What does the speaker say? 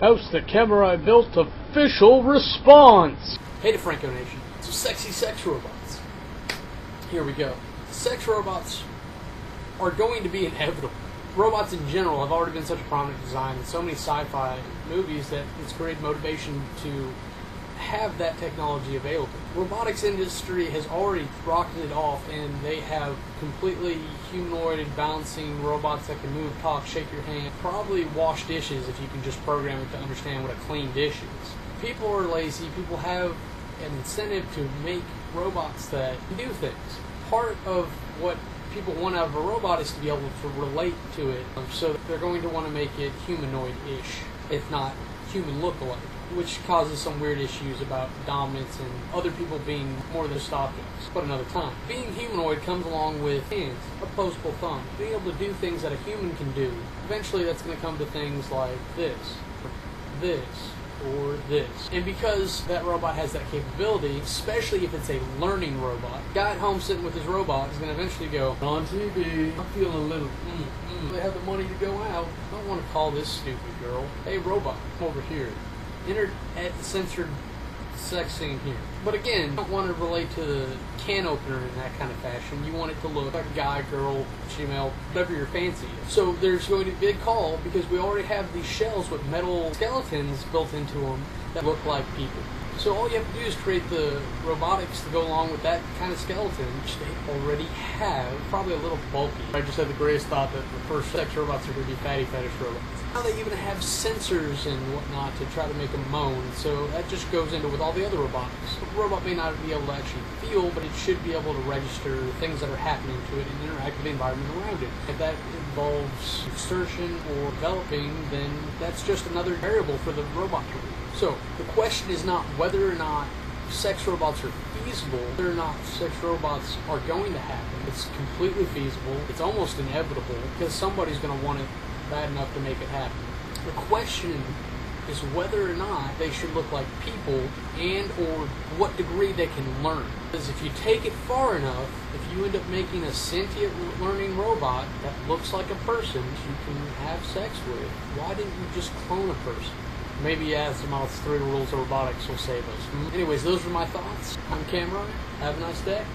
House the Kamurai built official response. Hey Defranco Nation, some sexy sex robots. Here we go. Sex robots are going to be inevitable. Robots in general have already been such a prominent design in so many sci-fi movies that it's created motivation to have that technology available. Robotics industry has already rocketed off, and they have completely humanoid bouncing robots that can move, talk, shake your hand, probably wash dishes if you can just program it to understand what a clean dish is. People are lazy. People have an incentive to make robots that do things. Part of what people want out of a robot is to be able to relate to it, so they're going to want to make it humanoid-ish, if not human look-alike, which causes some weird issues about dominance and other people being more than just objects, but another time. Being humanoid comes along with hands, opposable thumb, being able to do things that a human can do. Eventually that's going to come to things like this, or this. And because that robot has that capability, especially if it's a learning robot, the guy at home sitting with his robot is going to eventually go, on TV, I'm feeling a little, They have the money to go out. I don't want to call this stupid girl. Hey robot, come over here. Enter at the censored sex scene here. But again, you don't want to relate to the can opener in that kind of fashion. You want it to look like a guy, girl, female, whatever your fancy is. So there's going to be a big call because we already have these shells with metal skeletons built into them that look like people. So all you have to do is create the robotics to go along with that kind of skeleton, which they already have. Probably a little bulky. I just had the greatest thought that the first sex robots are going to be fatty fetish robots. Now they even have sensors and whatnot to try to make them moan, so that just goes into with all the other robotics. The robot may not be able to actually feel, but it should be able to register things that are happening to it and interact with the environment around it. If that involves exertion or developing, then that's just another variable for the robot to read. So the question is not whether or not sex robots are feasible, whether or not sex robots are going to happen. It's completely feasible. It's almost inevitable because somebody's going to want it bad enough to make it happen. The question is whether or not they should look like people and or what degree they can learn. Because if you take it far enough, if you end up making a sentient learning robot that looks like a person you can have sex with, why didn't you just clone a person? Maybe Asimov's 3 rules of robotics will save us. Anyways, those were my thoughts. I'm Kamurai. Have a nice day.